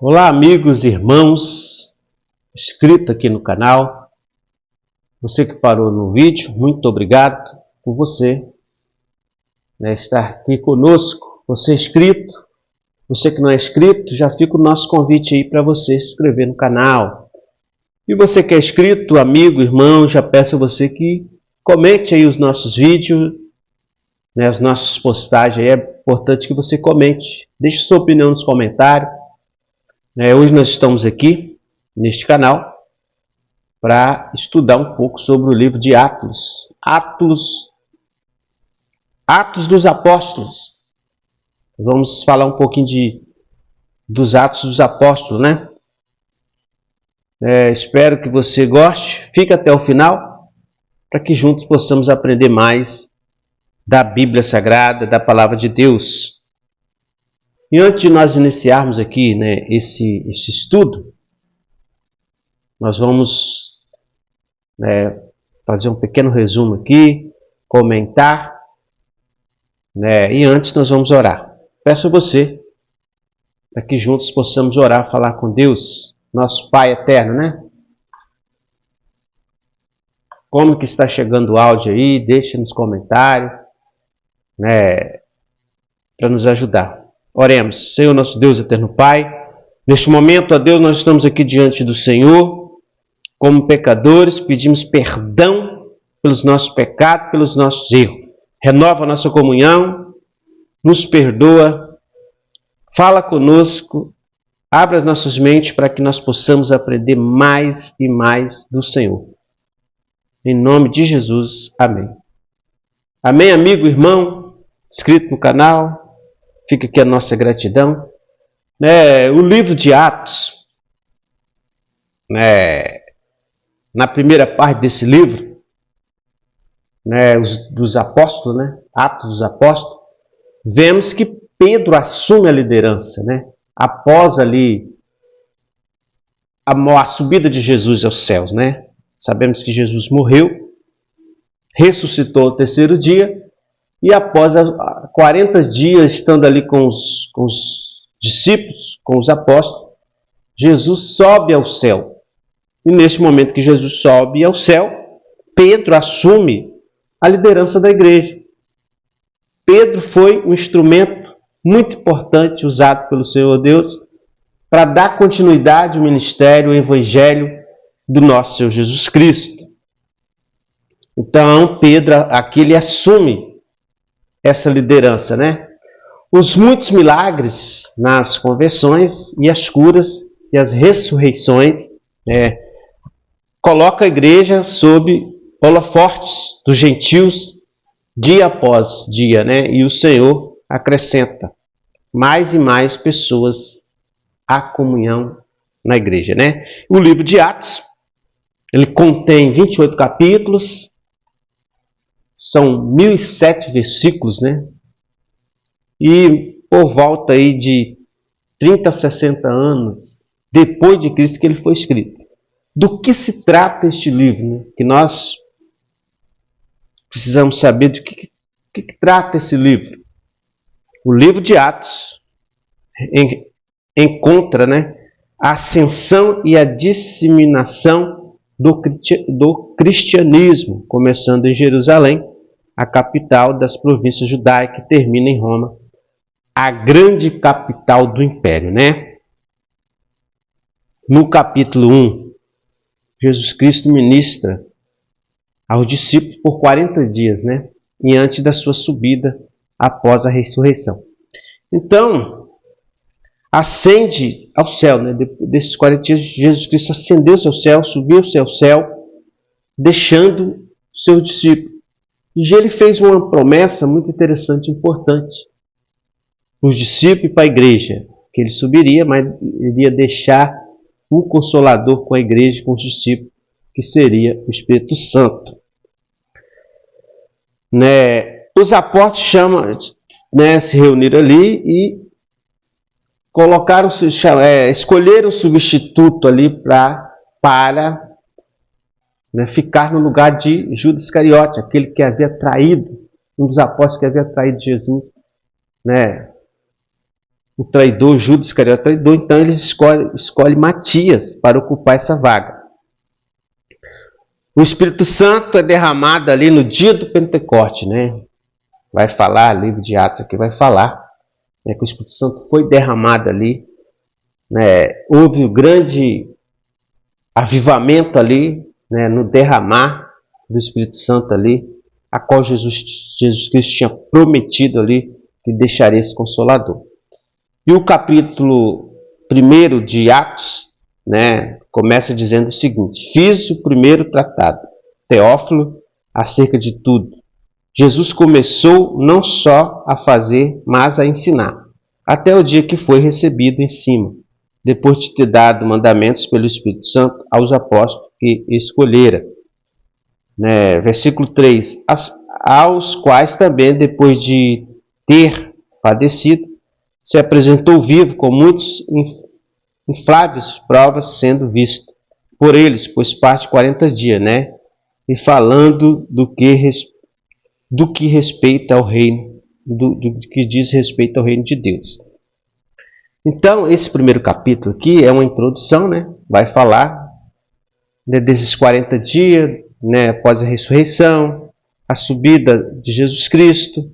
Olá, amigos e irmãos, inscrito aqui no canal. Você que parou no vídeo, muito obrigado por você estar aqui conosco. Você é inscrito, você que não é inscrito, já fica o nosso convite aí para você se inscrever no canal. E você que é inscrito, amigo, irmão, já peço a você que comente aí os nossos vídeos, as nossas postagens. É importante que você comente, deixe sua opinião nos comentários. Hoje nós estamos aqui, neste canal, para estudar um pouco sobre o livro de Atos. Atos dos Apóstolos. Vamos falar um pouquinho dos Atos dos Apóstolos, né? Espero que você goste. Fique até o final, para que juntos possamos aprender mais da Bíblia Sagrada, da Palavra de Deus. E antes de nós iniciarmos aqui esse estudo, nós vamos fazer um pequeno resumo aqui, comentar, e antes nós vamos orar. Peço a você para que juntos possamos orar, falar com Deus, nosso Pai eterno, Como que está chegando o áudio aí? Deixe nos comentários, para nos ajudar. Oremos. Senhor, nosso Deus, eterno Pai, neste momento, ó Deus, nós estamos aqui diante do Senhor, como pecadores, pedimos perdão pelos nossos pecados, pelos nossos erros. Renova a nossa comunhão, nos perdoa, fala conosco, abre as nossas mentes para que nós possamos aprender mais e mais do Senhor. Em nome de Jesus, amém. Amém, amigo, irmão, inscrito no canal. Fica aqui a nossa gratidão. O livro de Atos, na primeira parte desse livro, dos apóstolos, Atos dos Apóstolos, vemos que Pedro assume a liderança, após ali a subida de Jesus aos céus, Sabemos que Jesus morreu, ressuscitou ao terceiro dia, e após 40 dias estando ali com os discípulos, com os apóstolos, Jesus sobe ao céu. E neste momento que Jesus sobe ao céu, Pedro assume a liderança da igreja. Pedro foi um instrumento muito importante usado pelo Senhor Deus para dar continuidade ao ministério, ao evangelho do nosso Senhor Jesus Cristo. Então, Pedro aqui ele assume essa liderança, Os muitos milagres nas conversões e as curas e as ressurreições colocam a igreja sob holofotes dos gentios dia após dia, E o Senhor acrescenta mais e mais pessoas à comunhão na igreja, O livro de Atos, ele contém 28 capítulos, são 1007 versículos, E por volta aí de 30 a 60 anos depois de Cristo que ele foi escrito. Do que se trata este livro, Que nós precisamos saber do que trata esse livro. O livro de Atos encontra, a ascensão e a disseminação do cristianismo, começando em Jerusalém, a capital das províncias judaicas, que termina em Roma, a grande capital do império, No capítulo 1, Jesus Cristo ministra aos discípulos por 40 dias, E antes da sua subida após a ressurreição. Então, ascende ao céu, Desses 40 dias, Jesus Cristo ascendeu-se ao céu, subiu-se ao céu, deixando seus discípulos. E ele fez uma promessa muito interessante e importante para os discípulos e para a igreja, que ele subiria, mas iria deixar um consolador com a igreja, com os discípulos, que seria o Espírito Santo. Os apóstolos se reuniram ali e escolheram um substituto ali para ficar no lugar de Judas Iscariote, aquele que havia traído, um dos apóstolos que havia traído Jesus, o traidor, Judas Iscariote traidor, então eles escolhem Matias para ocupar essa vaga. O Espírito Santo é derramado ali no dia do Pentecoste, né? Vai falar, livro de Atos aqui vai falar, né, que o Espírito Santo foi derramado ali, né? Houve um grande avivamento ali, né, no derramar do Espírito Santo ali, a qual Jesus Cristo tinha prometido ali que deixaria esse Consolador. E o capítulo 1 de Atos, né, começa dizendo o seguinte: fiz o primeiro tratado, Teófilo, acerca de tudo. Jesus começou não só a fazer, mas a ensinar, até o dia que foi recebido em cima, depois de ter dado mandamentos pelo Espírito Santo aos apóstolos que escolhera. Né, versículo 3, aos quais também, depois de ter padecido, se apresentou vivo com muitos infláveis provas, sendo visto por eles, pois parte 40 dias, né? E falando do que respeita ao reino, do que diz respeito ao reino de Deus. Então, esse primeiro capítulo aqui é uma introdução, né? Vai falar, né, desses 40 dias, né, após a ressurreição, a subida de Jesus Cristo.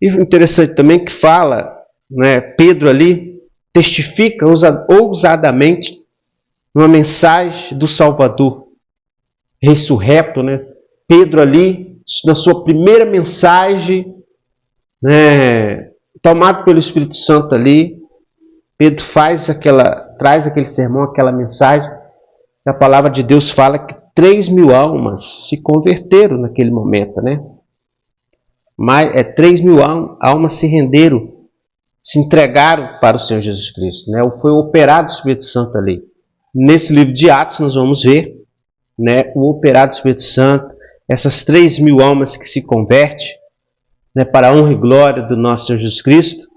E interessante também que fala, né, Pedro ali testifica ousadamente uma mensagem do Salvador ressurreto, né? Pedro ali, na sua primeira mensagem, né, tomado pelo Espírito Santo ali, Pedro traz aquele sermão, aquela mensagem. A palavra de Deus fala que 3.000 almas se converteram naquele momento, né? Mas 3.000 almas se renderam, se entregaram para o Senhor Jesus Cristo, né? Foi operado o Espírito Santo ali. Nesse livro de Atos nós vamos ver, né, o operado do Espírito Santo, essas 3.000 almas que se convertem, né, para a honra e glória do nosso Senhor Jesus Cristo,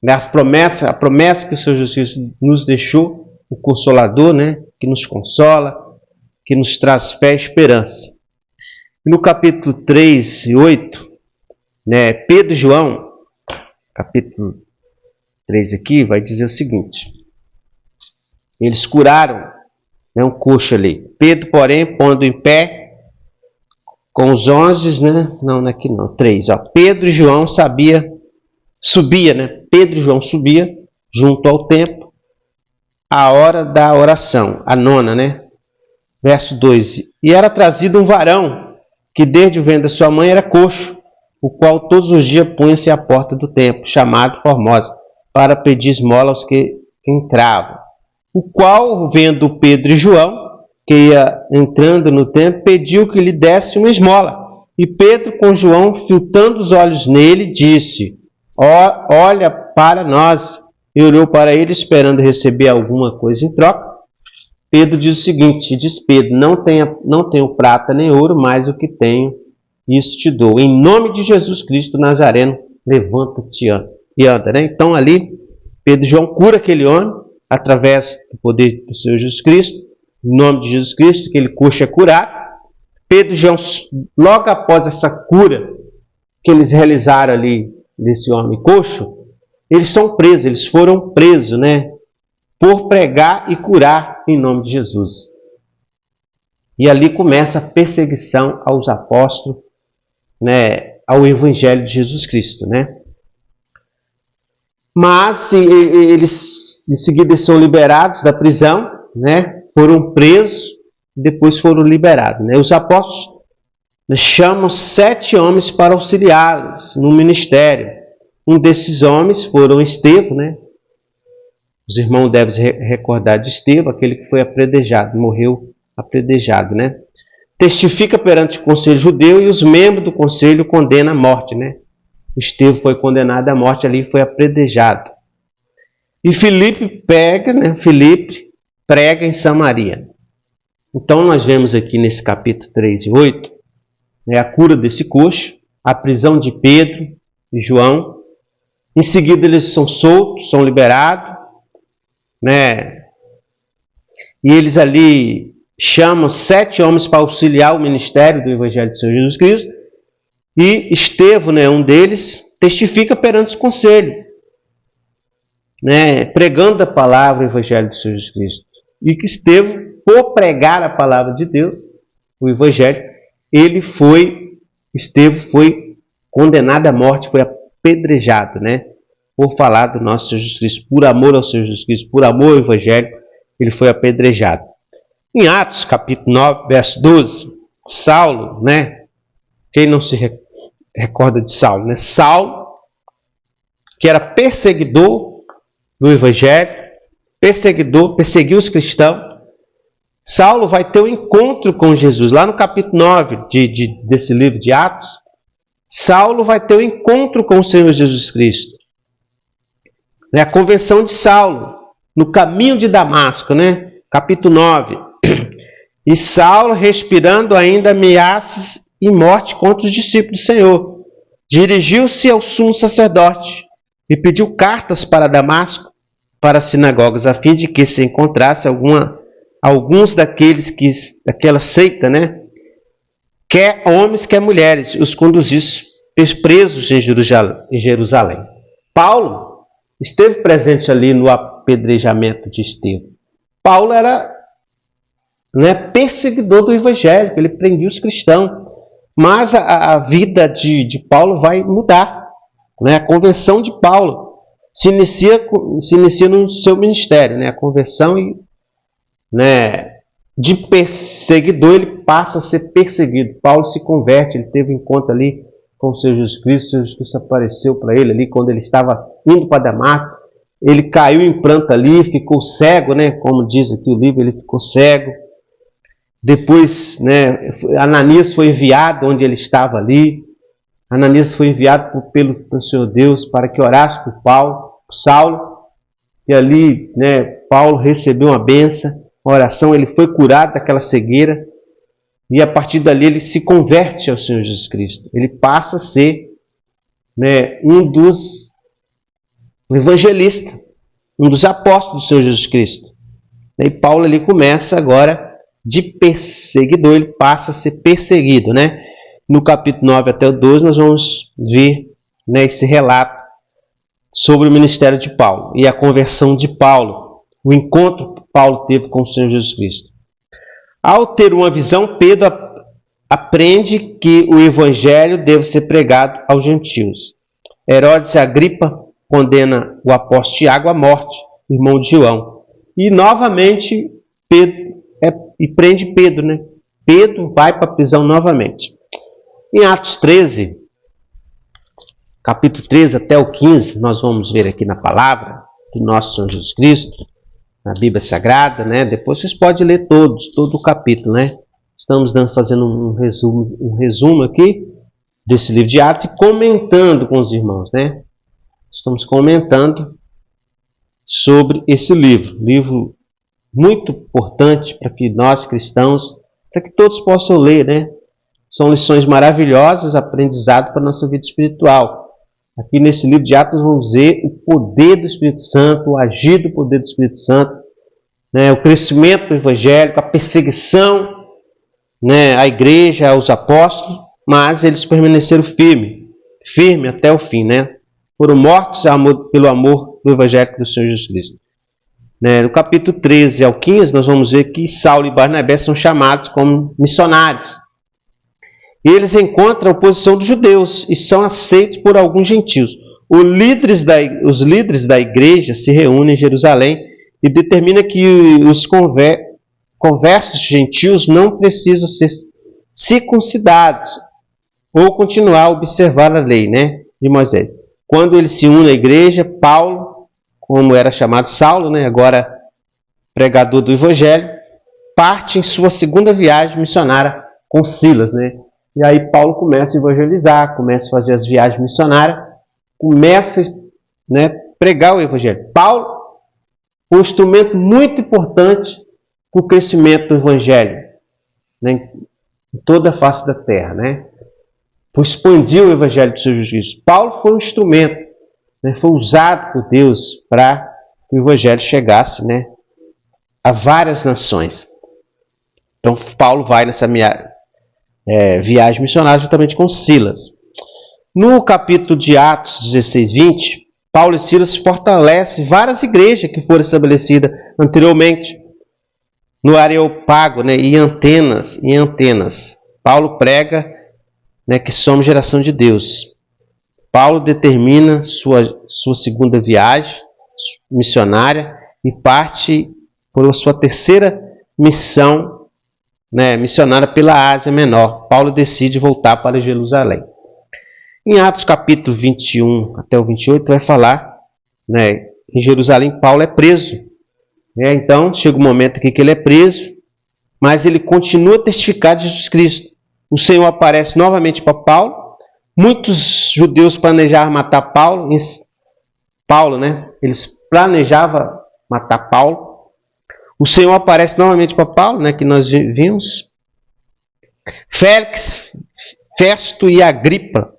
né, a promessa que o Senhor Jesus Cristo nos deixou, o Consolador, né, que nos consola, que nos traz fé e esperança. No capítulo 3 e 8, né, Pedro e João, capítulo 3 aqui, vai dizer o seguinte: eles curaram, né, um coxo ali. Pedro, porém, pondo em pé com os 11, né? Não, aqui não, 3. Ó. Pedro e João subia, né? Pedro e João subia junto ao templo, a hora da oração, a 9, né? Verso 2. E era trazido um varão que desde o ventre da sua mãe era coxo, o qual todos os dias punha-se à porta do templo, chamado Formosa, para pedir esmola aos que entravam. O qual, vendo Pedro e João, que ia entrando no templo, pediu que lhe desse uma esmola. E Pedro, com João, fitando os olhos nele, disse: olha para nós. E olhou para ele, esperando receber alguma coisa em troca. Pedro diz o seguinte: diz Pedro, não tenho prata nem ouro, mas o que tenho, isso te dou. Em nome de Jesus Cristo Nazareno, levanta-te e anda. Né? Então ali, Pedro e João cura aquele homem, através do poder do Senhor Jesus Cristo, em nome de Jesus Cristo, aquele coxo é curado. Pedro e João, logo após essa cura que eles realizaram ali desse homem coxo, eles foram presos, né, por pregar e curar em nome de Jesus. E ali começa a perseguição aos apóstolos, né, ao Evangelho de Jesus Cristo, né. Mas eles, em seguida, são liberados da prisão, né, foram presos, depois foram liberados. Né. Os apóstolos chamam 7 homens para auxiliá-los no ministério. Um desses homens foram Estevão, né? Os irmãos devem recordar de Estevão, aquele que foi apredejado, morreu apredejado, né? Testifica perante o conselho judeu e os membros do conselho condenam a morte, né? Estevão foi condenado à morte ali e foi apredejado. E Filipe prega em Samaria. Então nós vemos aqui nesse capítulo 3 e 8, né, a cura desse coxo, a prisão de Pedro e João. Em seguida eles são soltos, são liberados, né? E eles ali chamam 7 homens para auxiliar o ministério do Evangelho do Senhor Jesus Cristo. E Estevão, né, um deles, testifica perante o conselho. né, pregando a palavra, o evangelho do Senhor Jesus Cristo. E que Estevão, por pregar a palavra de Deus, o evangelho, Estevão foi condenado à morte, foi apedrejado, né, por falar do nosso Senhor Jesus Cristo, por amor ao Senhor Jesus Cristo, por amor ao evangelho, ele foi apedrejado. Em Atos, capítulo 9, verso 12, Saulo, né, quem não se recorda de Saulo, né, Saulo, que era perseguidor do evangelho, perseguiu os cristãos. Saulo vai ter um encontro com Jesus. Lá no capítulo 9 desse livro de Atos, Saulo vai ter um encontro com o Senhor Jesus Cristo. É a conversão de Saulo, no caminho de Damasco, né? Capítulo 9. E Saulo, respirando ainda ameaças e morte contra os discípulos do Senhor, dirigiu-se ao sumo sacerdote e pediu cartas para Damasco, para as sinagogas, a fim de que se encontrasse alguns daquela seita, né? Quer homens, quer mulheres, os conduzisse presos em Jerusalém. Paulo esteve presente ali no apedrejamento de Estevão. Paulo era, né, perseguidor do evangelho, ele prendia os cristãos. Mas a vida de Paulo vai mudar, né? A conversão de Paulo se inicia no seu ministério, né? A conversão, né, de perseguidor, ele passa a ser perseguido. Paulo se converte, ele teve encontro ali com o Senhor Jesus Cristo. O Senhor Jesus Cristo apareceu para ele ali quando ele estava indo para Damasco. Ele caiu em pranto ali, ficou cego, né? Como diz aqui o livro, ele ficou cego. Depois, né, Ananias foi enviado onde ele estava ali. Ananias foi enviado pelo Senhor Deus para que orasse por Saulo. E ali, né, Paulo recebeu uma bênção, uma oração, ele foi curado daquela cegueira. E a partir dali ele se converte ao Senhor Jesus Cristo. Ele passa a ser, né, um dos evangelistas, um dos apóstolos do Senhor Jesus Cristo. E Paulo ali começa agora de perseguidor, ele passa a ser perseguido, né? No capítulo 9 até o 12 nós vamos ver, né, esse relato sobre o ministério de Paulo e a conversão de Paulo, o encontro que Paulo teve com o Senhor Jesus Cristo. Ao ter uma visão, Pedro aprende que o evangelho deve ser pregado aos gentios. Herodes Agripa condena o apóstolo Tiago à morte, irmão de João. E novamente prende Pedro, né? Pedro vai para a prisão novamente. Em Atos 13, capítulo 13 até o 15, nós vamos ver aqui na palavra do nosso Senhor Jesus Cristo, na Bíblia Sagrada, né? Depois vocês podem ler todo o capítulo, né? Estamos fazendo um resumo aqui desse livro de Atos e comentando com os irmãos, né? Estamos comentando sobre esse livro muito importante para que nós cristãos, para que todos possam ler, né? São lições maravilhosas, aprendizado para a nossa vida espiritual. Aqui nesse livro de Atos vamos ver o poder do Espírito Santo, o agir do poder do Espírito Santo, né? O crescimento evangélico, a perseguição, né, à igreja, aos apóstolos, mas eles permaneceram firme até o fim, né? Foram mortos pelo amor do evangelho do Senhor Jesus Cristo. No capítulo 13 ao 15, nós vamos ver que Saulo e Barnabé são chamados como missionários. E eles encontram a oposição dos judeus e são aceitos por alguns gentios. Os líderes da igreja se reúnem em Jerusalém e determinam que os conversos gentios não precisam ser circuncidados ou continuar a observar a lei, né, de Moisés. Quando eles se unem à igreja, Paulo, como era chamado Saulo, né, agora pregador do evangelho, parte em sua segunda viagem missionária com Silas, né? E aí Paulo começa a evangelizar, começa a fazer as viagens missionárias, começa, né, pregar o evangelho. Paulo, um instrumento muito importante para o crescimento do evangelho, né, em toda a face da terra, né? Para expandir o evangelho do Senhor Jesus. Paulo foi um instrumento, né, foi usado por Deus para que o evangelho chegasse, né, a várias nações. Então Paulo vai nessa viagem missionária juntamente com Silas. No capítulo de Atos 16, 20, Paulo e Silas fortalecem várias igrejas que foram estabelecidas anteriormente no Areópago, né, e Antenas. Paulo prega, né, que somos geração de Deus. Paulo determina sua segunda viagem missionária e parte por sua terceira missão, né, missionária pela Ásia Menor. Paulo decide voltar para Jerusalém. Em Atos capítulo 21 até o 28 vai falar, né, em Jerusalém Paulo é preso. Então chega um momento aqui que ele é preso, mas ele continua a testificar de Jesus Cristo. O Senhor aparece novamente para Paulo. Muitos judeus planejavam matar Paulo, né? Eles planejavam matar Paulo. O Senhor aparece novamente para Paulo, né, que nós vimos. Félix, Festo e Agripa,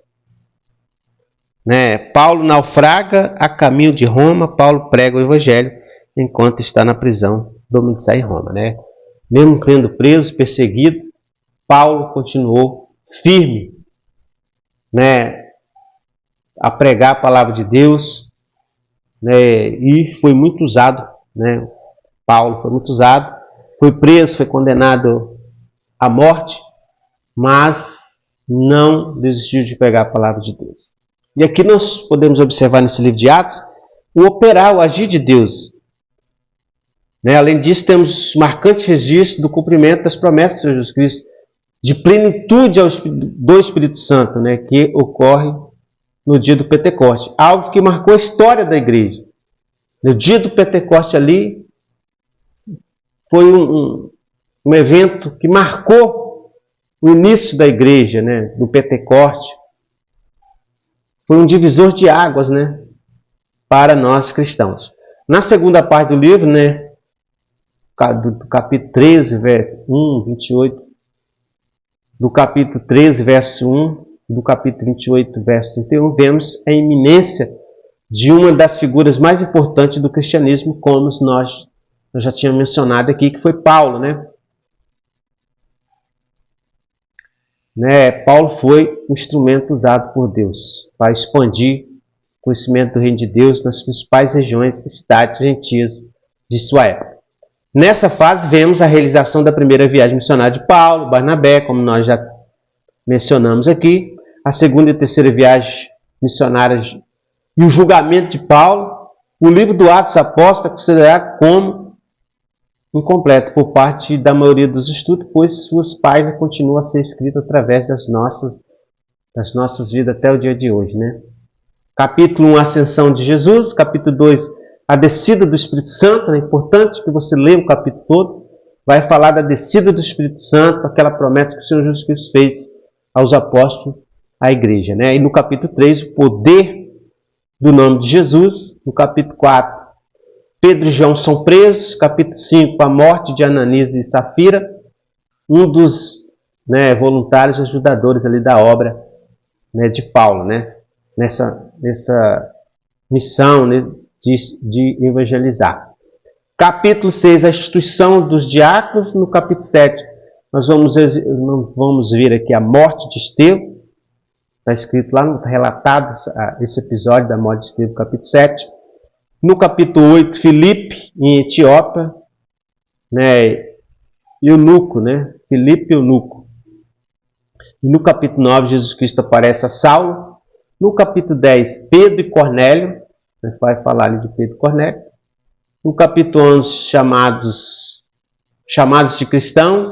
né? Paulo naufraga a caminho de Roma. Paulo prega o evangelho enquanto está na prisão domiciliar em Roma, né? Mesmo sendo preso, perseguido, Paulo continuou firme, né, a pregar a palavra de Deus, né, e foi muito usado, né? Paulo foi muito usado, foi preso, foi condenado à morte, mas não desistiu de pregar a palavra de Deus. E aqui nós podemos observar nesse livro de Atos o operar, o agir de Deus. Né? Além disso, temos marcantes registros do cumprimento das promessas de Jesus Cristo, de plenitude do Espírito Santo, né, que ocorre no dia do Pentecoste. Algo que marcou a história da igreja. No dia do Pentecoste ali, foi um evento que marcou o início da igreja, né, do Pentecoste. Foi um divisor de águas, né, para nós cristãos. Na segunda parte do livro, né, do capítulo 13, verso 1, 28, do capítulo 13, verso 1, do capítulo 28, verso 31, vemos a iminência de uma das figuras mais importantes do cristianismo, como nós já tínhamos mencionado aqui, que foi Paulo, né? Paulo foi um instrumento usado por Deus para expandir o conhecimento do reino de Deus nas principais regiões e cidades gentias de sua época. Nessa fase, vemos a realização da primeira viagem missionária de Paulo, Barnabé, como nós já mencionamos aqui, a segunda e terceira viagem missionárias e o julgamento de Paulo. O livro do Atos Apóstolos é considerado como incompleto por parte da maioria dos estudos, pois suas páginas continuam a ser escritas através das nossas vidas até o dia de hoje, né? Capítulo 1, a ascensão de Jesus. Capítulo 2, a descida do Espírito Santo. É importante que você leia o capítulo todo. Vai falar da descida do Espírito Santo, aquela promessa que o Senhor Jesus Cristo fez aos apóstolos, à igreja, né? E no capítulo 3, o poder do nome de Jesus. No capítulo 4, Pedro e João são presos. Capítulo 5, a morte de Ananias e Safira, um dos, né, voluntários ajudadores ali da obra, né, de Paulo, né? Nessa missão, né, de evangelizar. Capítulo 6, a instituição dos diáconos. No capítulo 7, nós vamos ver aqui a morte de Estevão. Está escrito lá, está relatado esse episódio da morte de Estevão, capítulo 7. No capítulo 8, Filipe, em Etiópia, né, eunuco, né? Filipe eunuco. E no capítulo 9, Jesus Cristo aparece a Saulo. No capítulo 10, Pedro e Cornélio. Vai falar ali de Pedro e Cornélio. No capítulo 11, chamados de cristãos.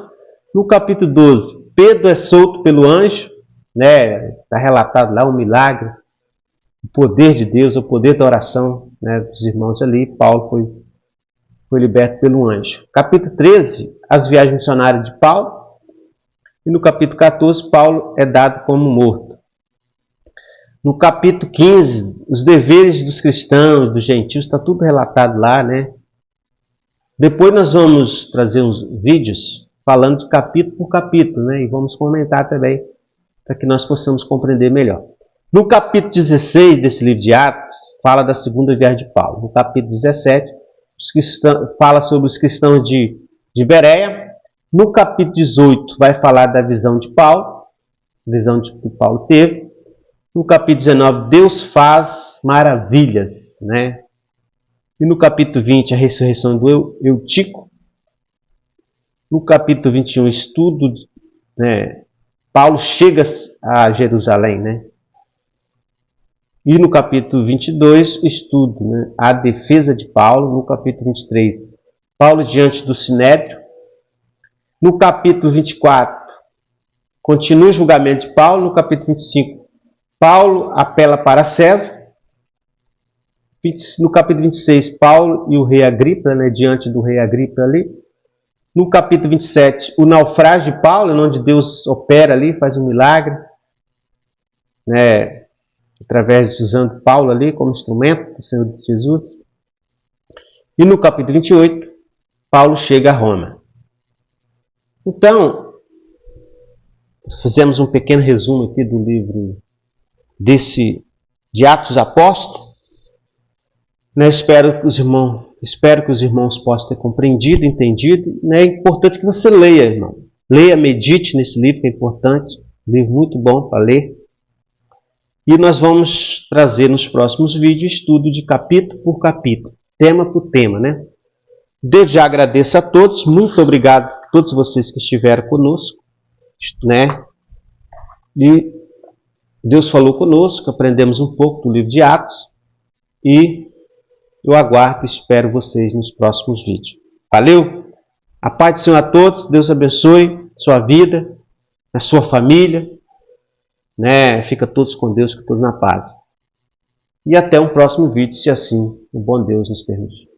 No capítulo 12, Pedro é solto pelo anjo, né? Está relatado lá um milagre, o poder de Deus, o poder da oração, né, dos irmãos ali. Paulo foi liberto pelo anjo. Capítulo 13, as viagens missionárias de Paulo. E no capítulo 14, Paulo é dado como morto. No capítulo 15, os deveres dos cristãos, dos gentios, está tudo relatado lá, né? Depois nós vamos trazer uns vídeos falando de capítulo por capítulo, né? E vamos comentar também, para que nós possamos compreender melhor. No capítulo 16 desse livro de Atos, fala da segunda viagem de Paulo. No capítulo 17, fala sobre os cristãos de Bereia. No capítulo 18, vai falar da visão de Paulo, visão que Paulo teve. No capítulo 19, Deus faz maravilhas, né? E no capítulo 20, a ressurreição do Eutico. No capítulo 21, estudo, né? Paulo chega a Jerusalém, né? E no capítulo 22, estudo, né? A defesa de Paulo. No capítulo 23, Paulo diante do Sinédrio. No capítulo 24, continua o julgamento de Paulo. No capítulo 25, Paulo apela para César. No capítulo 26, Paulo e o rei Agripa, né, diante do rei Agripa ali. No capítulo 27, o naufrágio de Paulo, onde Deus opera ali, faz um milagre, né, através usando Paulo ali como instrumento do Senhor Jesus. E no capítulo 28, Paulo chega a Roma. Então, fizemos um pequeno resumo aqui do livro de Atos Apóstolos. Né, espero que os irmãos possam ter compreendido, entendido. Né, é importante que você leia, irmão. Leia, medite nesse livro, que é importante. Um livro muito bom para ler. E nós vamos trazer nos próximos vídeos estudo de capítulo por capítulo, tema por tema, né? Desde já agradeço a todos, muito obrigado a todos vocês que estiveram conosco, né? E Deus falou conosco, aprendemos um pouco do livro de Atos e eu aguardo e espero vocês nos próximos vídeos. Valeu? A paz do Senhor a todos, Deus abençoe sua vida, a sua família, né? Fica todos com Deus, fica todos na paz. E até um próximo vídeo, se assim o bom Deus nos permitir.